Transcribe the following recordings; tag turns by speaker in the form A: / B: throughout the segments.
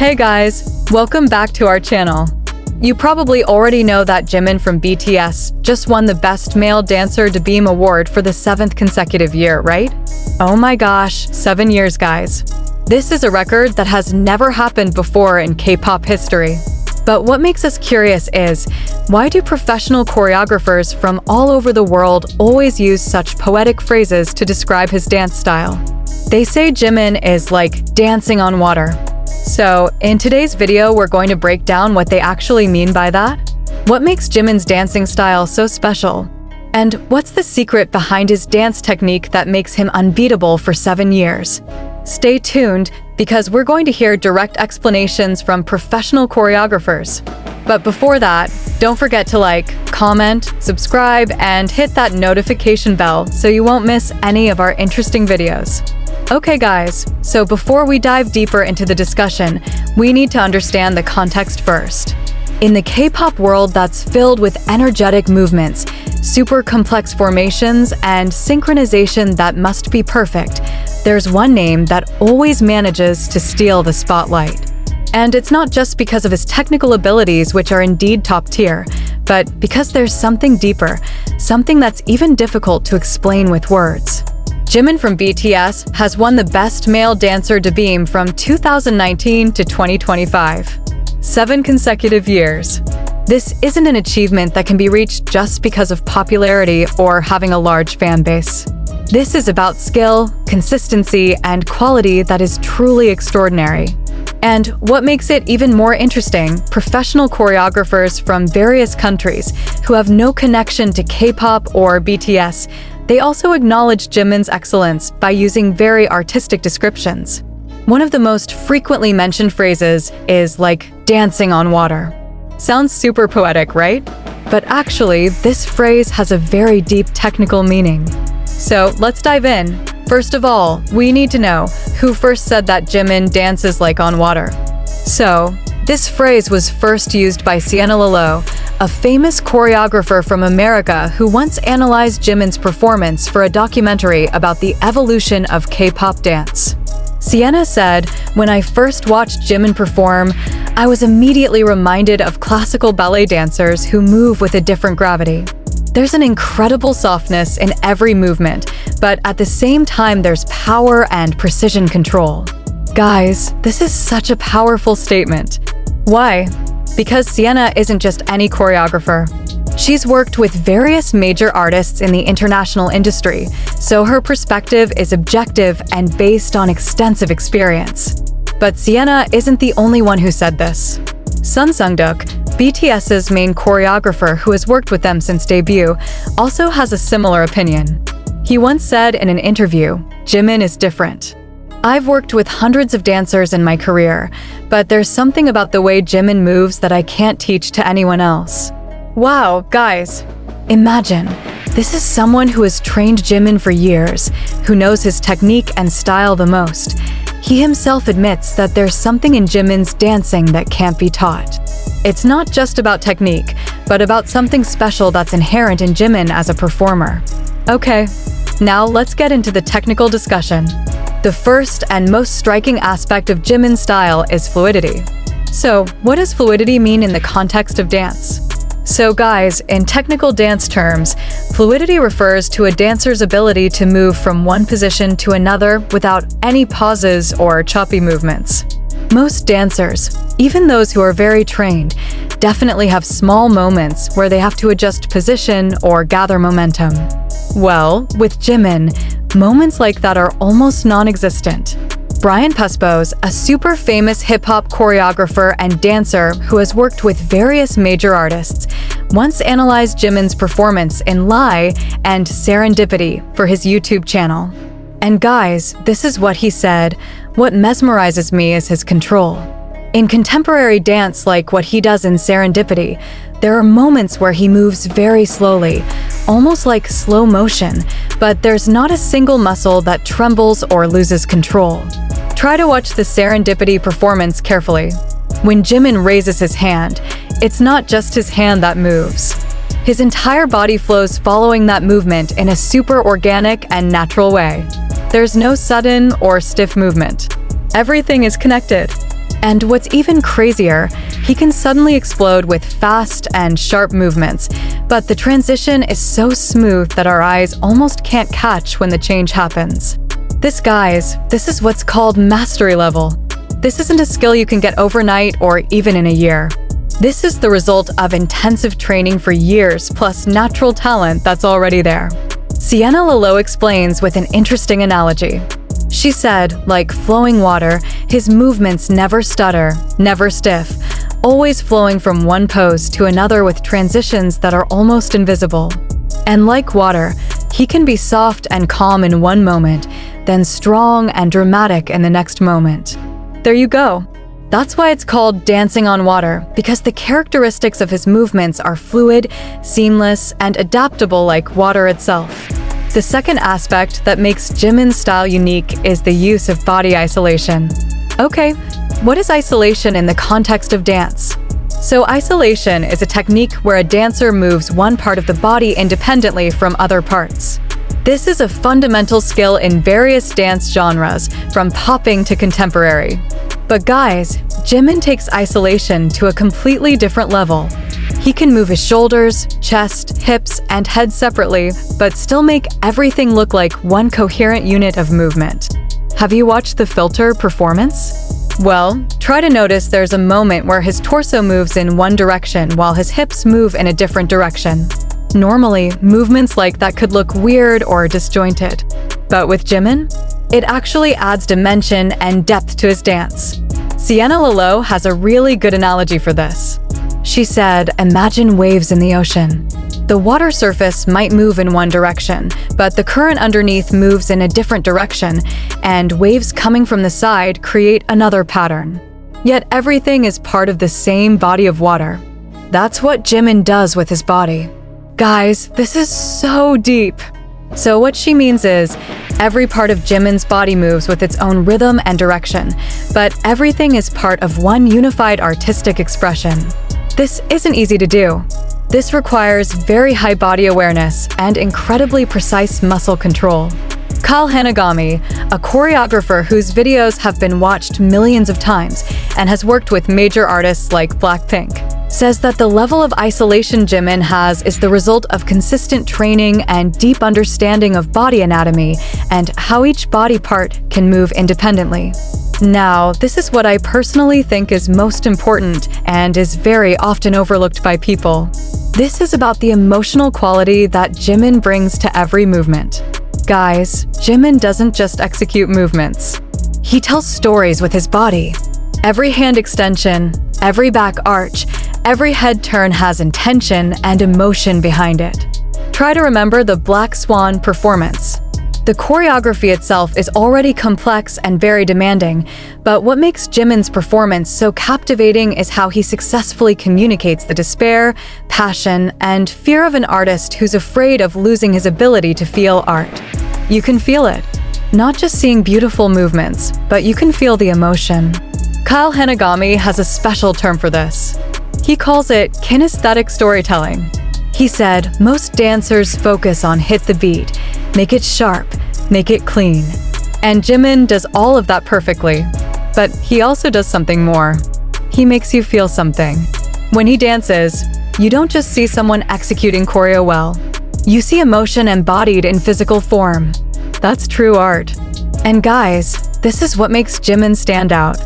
A: Hey guys, welcome back to our channel. You probably already know that Jimin from BTS just won the Best Male Dancer Debeam Award for the 7th consecutive year, right? Oh my gosh, 7 years, guys. This is a record that has never happened before in K-pop history. But what makes us curious is, why do professional choreographers from all over the world always use such poetic phrases to describe his dance style? They say Jimin is like dancing on water. So, in today's video, we're going to break down what they actually mean by that. What makes Jimin's dancing style so special? And what's the secret behind his dance technique that makes him unbeatable for 7 years? Stay tuned, because we're going to hear direct explanations from professional choreographers. But before that, don't forget to like, comment, subscribe, and hit that notification bell so you won't miss any of our interesting videos. Okay guys, so before we dive deeper into the discussion, we need to understand the context first. In the K-pop world that's filled with energetic movements, super complex formations, and synchronization that must be perfect, there's one name that always manages to steal the spotlight. And it's not just because of his technical abilities, which are indeed top tier, but because there's something deeper, something that's even difficult to explain with words. Jimin from BTS has won the Best Male Dancer Debeam from 2019 to 2025. 7 consecutive years. This isn't an achievement that can be reached just because of popularity or having a large fan base. This is about skill, consistency, and quality that is truly extraordinary. And what makes it even more interesting, professional choreographers from various countries who have no connection to K-pop or BTS, they also acknowledge Jimin's excellence by using very artistic descriptions. One of the most frequently mentioned phrases is like dancing on water. Sounds super poetic, right? But actually, this phrase has a very deep technical meaning. So let's dive in. First of all, we need to know who first said that Jimin dances like on water. So, this phrase was first used by Sienna Lalo, a famous choreographer from America who once analyzed Jimin's performance for a documentary about the evolution of K-pop dance. Sienna said, "When I first watched Jimin perform, I was immediately reminded of classical ballet dancers who move with a different gravity. There's an incredible softness in every movement, but at the same time there's power and precision control." Guys, this is such a powerful statement. Why? Because Sienna isn't just any choreographer. She's worked with various major artists in the international industry, so her perspective is objective and based on extensive experience. But Sienna isn't the only one who said this. Sun Sungduk, BTS's main choreographer who has worked with them since debut, also has a similar opinion. He once said in an interview, "Jimin is different. I've worked with hundreds of dancers in my career, but there's something about the way Jimin moves that I can't teach to anyone else." Wow, guys. Imagine, this is someone who has trained Jimin for years, who knows his technique and style the most. He himself admits that there's something in Jimin's dancing that can't be taught. It's not just about technique, but about something special that's inherent in Jimin as a performer. Okay, now let's get into the technical discussion. The first and most striking aspect of Jimin's style is fluidity. So, what does fluidity mean in the context of dance? So guys, in technical dance terms, fluidity refers to a dancer's ability to move from one position to another without any pauses or choppy movements. Most dancers, even those who are very trained, definitely have small moments where they have to adjust position or gather momentum. Well, with Jimin, moments like that are almost non-existent. Brian Puspos, a super famous hip-hop choreographer and dancer who has worked with various major artists, once analyzed Jimin's performance in Lie and Serendipity for his YouTube channel. And guys, this is what he said: "What mesmerizes me is his control. In contemporary dance like what he does in Serendipity, there are moments where he moves very slowly, almost like slow motion, but there's not a single muscle that trembles or loses control." Try to watch the Serendipity performance carefully. When Jimin raises his hand, it's not just his hand that moves. His entire body flows following that movement in a super organic and natural way. There's no sudden or stiff movement. Everything is connected. And what's even crazier, he can suddenly explode with fast and sharp movements, but the transition is so smooth that our eyes almost can't catch when the change happens. This is what's called mastery level. This isn't a skill you can get overnight or even in a year. This is the result of intensive training for years plus natural talent that's already there. Sienna Lalo explains with an interesting analogy. She said, like flowing water, his movements never stutter, never stiff, always flowing from one pose to another with transitions that are almost invisible. And like water, he can be soft and calm in one moment, then strong and dramatic in the next moment. There you go. That's why it's called dancing on water, because the characteristics of his movements are fluid, seamless, and adaptable like water itself. The second aspect that makes Jimin's style unique is the use of body isolation. Okay, what is isolation in the context of dance? So isolation is a technique where a dancer moves one part of the body independently from other parts. This is a fundamental skill in various dance genres, from popping to contemporary. But guys, Jimin takes isolation to a completely different level. He can move his shoulders, chest, hips, and head separately, but still make everything look like one coherent unit of movement. Have you watched the Filter performance? Well, try to notice there's a moment where his torso moves in one direction while his hips move in a different direction. Normally, movements like that could look weird or disjointed. But with Jimin, it actually adds dimension and depth to his dance. Sienna Lalo has a really good analogy for this. She said, imagine waves in the ocean. The water surface might move in one direction, but the current underneath moves in a different direction, and waves coming from the side create another pattern. Yet everything is part of the same body of water. That's what Jimin does with his body. Guys, this is so deep. So what she means is, every part of Jimin's body moves with its own rhythm and direction, but everything is part of one unified artistic expression. This isn't easy to do. This requires very high body awareness and incredibly precise muscle control. Kyle Hanagami, a choreographer whose videos have been watched millions of times and has worked with major artists like Blackpink, says that the level of isolation Jimin has is the result of consistent training and deep understanding of body anatomy and how each body part can move independently. Now, this is what I personally think is most important and is very often overlooked by people. This is about the emotional quality that Jimin brings to every movement. Guys, Jimin doesn't just execute movements. He tells stories with his body. Every hand extension, every back arch, every head turn has intention and emotion behind it. Try to remember the Black Swan performance. The choreography itself is already complex and very demanding, but what makes Jimin's performance so captivating is how he successfully communicates the despair, passion, and fear of an artist who's afraid of losing his ability to feel art. You can feel it. Not just seeing beautiful movements, but you can feel the emotion. Kyle Hanagami has a special term for this. He calls it kinesthetic storytelling. He said, most dancers focus on hit the beat, make it sharp, make it clean. And Jimin does all of that perfectly. But he also does something more. He makes you feel something. When he dances, you don't just see someone executing choreo well. You see emotion embodied in physical form. That's true art. And guys, this is what makes Jimin stand out.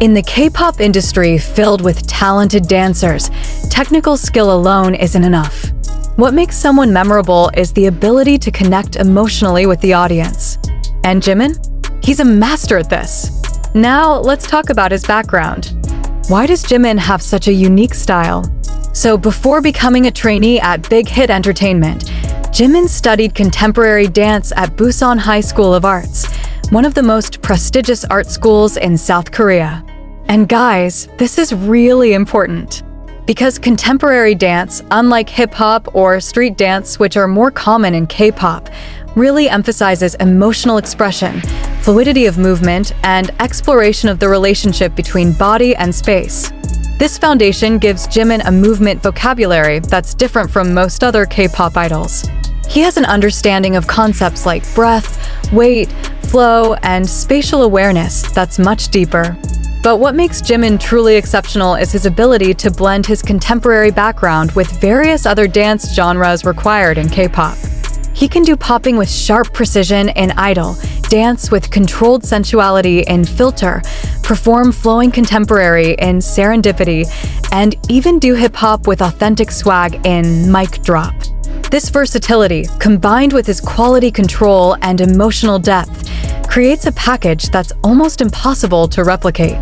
A: In the K-pop industry filled with talented dancers, technical skill alone isn't enough. What makes someone memorable is the ability to connect emotionally with the audience. And Jimin? He's a master at this. Now, let's talk about his background. Why does Jimin have such a unique style? So before becoming a trainee at Big Hit Entertainment, Jimin studied contemporary dance at Busan High School of Arts, one of the most prestigious art schools in South Korea. And guys, this is really important. Because contemporary dance, unlike hip-hop or street dance, which are more common in K-pop, really emphasizes emotional expression, fluidity of movement, and exploration of the relationship between body and space. This foundation gives Jimin a movement vocabulary that's different from most other K-pop idols. He has an understanding of concepts like breath, weight, flow, and spatial awareness that's much deeper. But what makes Jimin truly exceptional is his ability to blend his contemporary background with various other dance genres required in K-pop. He can do popping with sharp precision in Idol, dance with controlled sensuality in Filter, perform flowing contemporary in Serendipity, and even do hip-hop with authentic swag in Mic Drop. This versatility, combined with his quality control and emotional depth, creates a package that's almost impossible to replicate.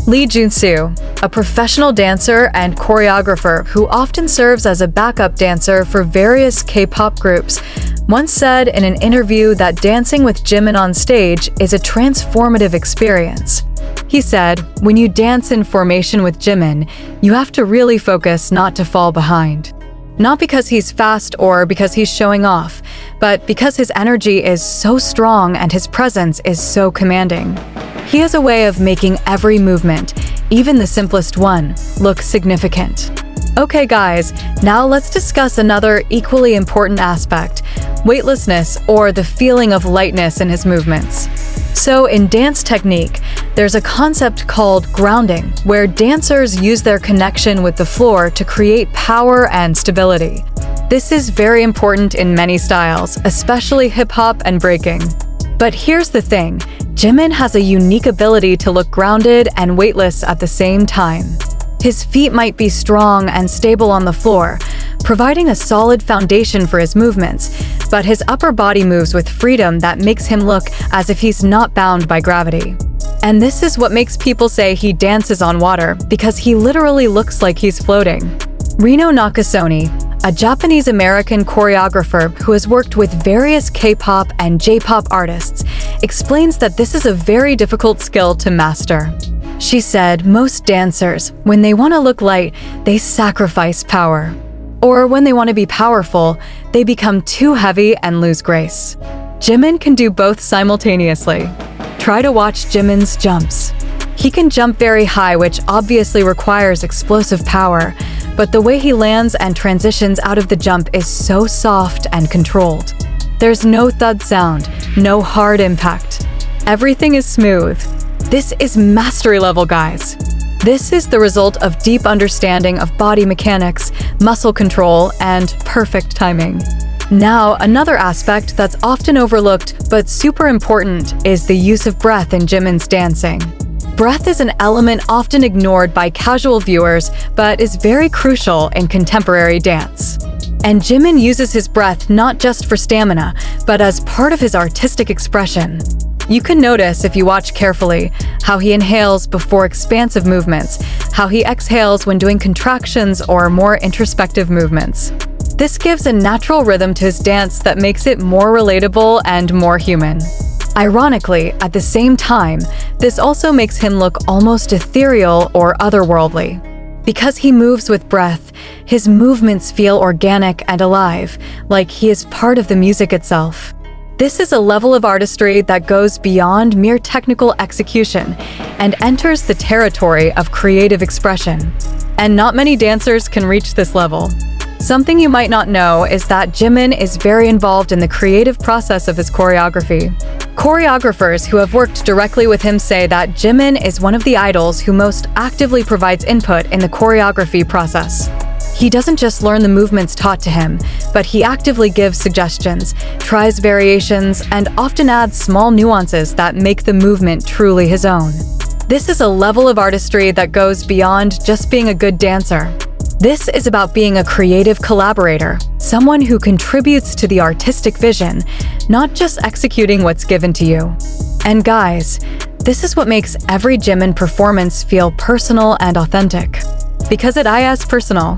A: Lee Jun-soo, a professional dancer and choreographer who often serves as a backup dancer for various K-pop groups, once said in an interview that dancing with Jimin on stage is a transformative experience. He said, "When you dance in formation with Jimin, you have to really focus not to fall behind. Not because he's fast or because he's showing off, but because his energy is so strong and his presence is so commanding. He has a way of making every movement, even the simplest one, look significant." Okay guys, now let's discuss another equally important aspect, weightlessness or the feeling of lightness in his movements. So in dance technique, there's a concept called grounding, where dancers use their connection with the floor to create power and stability. This is very important in many styles, especially hip-hop and breaking. But here's the thing, Jimin has a unique ability to look grounded and weightless at the same time. His feet might be strong and stable on the floor, providing a solid foundation for his movements, but his upper body moves with freedom that makes him look as if he's not bound by gravity. And this is what makes people say he dances on water, because he literally looks like he's floating. Rino Nakasone, a Japanese-American choreographer who has worked with various K-pop and J-pop artists, explains that this is a very difficult skill to master. She said, "Most dancers, when they want to look light, they sacrifice power. Or when they want to be powerful, they become too heavy and lose grace." Jimin can do both simultaneously. Try to watch Jimin's jumps. He can jump very high, which obviously requires explosive power, but the way he lands and transitions out of the jump is so soft and controlled. There's no thud sound, no hard impact. Everything is smooth. This is mastery level, guys. This is the result of deep understanding of body mechanics, muscle control, and perfect timing. Now, another aspect that's often overlooked but super important is the use of breath in Jimin's dancing. Breath is an element often ignored by casual viewers, but is very crucial in contemporary dance. And Jimin uses his breath not just for stamina, but as part of his artistic expression. You can notice, if you watch carefully, how he inhales before expansive movements, how he exhales when doing contractions or more introspective movements. This gives a natural rhythm to his dance that makes it more relatable and more human. Ironically, at the same time, this also makes him look almost ethereal or otherworldly. Because he moves with breath, his movements feel organic and alive, like he is part of the music itself. This is a level of artistry that goes beyond mere technical execution and enters the territory of creative expression. And not many dancers can reach this level. Something you might not know is that Jimin is very involved in the creative process of his choreography. Choreographers who have worked directly with him say that Jimin is one of the idols who most actively provides input in the choreography process. He doesn't just learn the movements taught to him, but he actively gives suggestions, tries variations, and often adds small nuances that make the movement truly his own. This is a level of artistry that goes beyond just being a good dancer. This is about being a creative collaborator, someone who contributes to the artistic vision, not just executing what's given to you. And guys, this is what makes every Jimin performance feel personal and authentic. Because it is personal.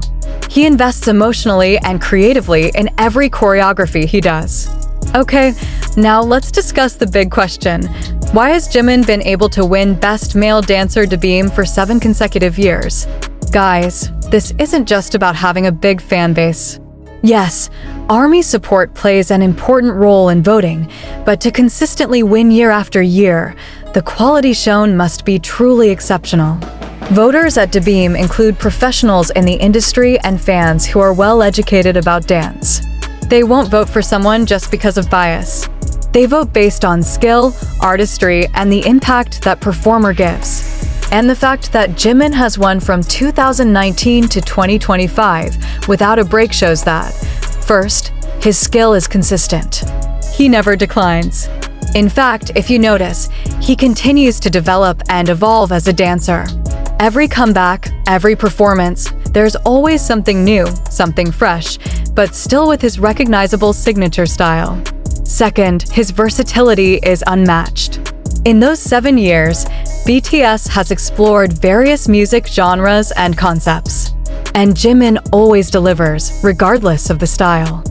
A: He invests emotionally and creatively in every choreography he does. Okay, now let's discuss the big question. Why has Jimin been able to win Best Male Dancer Debut for 7 consecutive years? Guys, this isn't just about having a big fan base. Yes, ARMY support plays an important role in voting, but to consistently win year after year, the quality shown must be truly exceptional. Voters at Debut include professionals in the industry and fans who are well educated about dance. They won't vote for someone just because of bias. They vote based on skill, artistry, and the impact that performer gives. and the fact that Jimin has won from 2019 to 2025 without a break shows that, first, his skill is consistent. He never declines. In fact, if you notice, he continues to develop and evolve as a dancer. Every comeback, every performance, there's always something new, something fresh, but still with his recognizable signature style. Second, his versatility is unmatched. In those 7 years, BTS has explored various music genres and concepts. And Jimin always delivers, regardless of the style.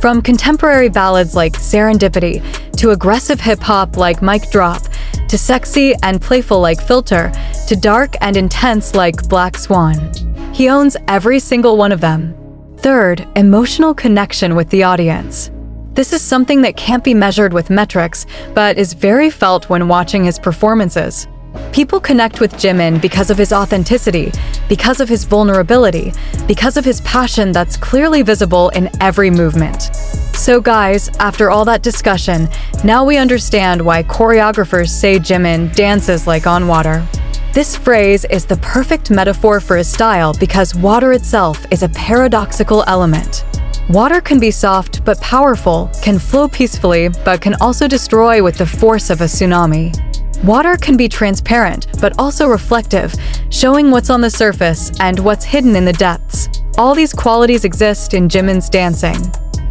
A: From contemporary ballads like Serendipity, to aggressive hip-hop like Mic Drop, to sexy and playful like Filter, to dark and intense like Black Swan. He owns every single one of them. Third, emotional connection with the audience. This is something that can't be measured with metrics, but is very felt when watching his performances. People connect with Jimin because of his authenticity, because of his vulnerability, because of his passion that's clearly visible in every movement. So guys, after all that discussion, now we understand why choreographers say Jimin dances like on water. This phrase is the perfect metaphor for his style because water itself is a paradoxical element. Water can be soft but powerful, can flow peacefully, but can also destroy with the force of a tsunami. Water can be transparent, but also reflective, showing what's on the surface and what's hidden in the depths. All these qualities exist in Jimin's dancing.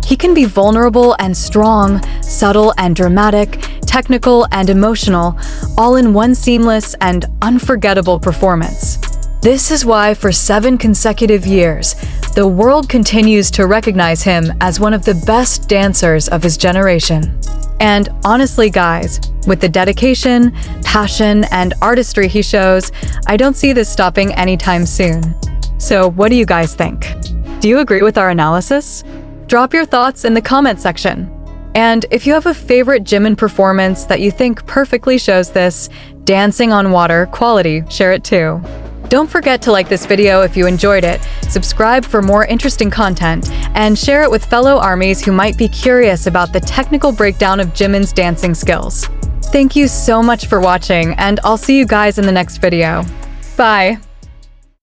A: He can be vulnerable and strong, subtle and dramatic, technical and emotional, all in one seamless and unforgettable performance. This is why for 7 consecutive years, the world continues to recognize him as one of the best dancers of his generation. And honestly, guys, with the dedication, passion, and artistry he shows, I don't see this stopping anytime soon. So what do you guys think? Do you agree with our analysis? Drop your thoughts in the comment section. And if you have a favorite Jimin performance that you think perfectly shows this dancing on water quality, share it too. Don't forget to like this video if you enjoyed it, subscribe for more interesting content, and share it with fellow ARMYs who might be curious about the technical breakdown of Jimin's dancing skills. Thank you so much for watching, and I'll see you guys in the next video. Bye!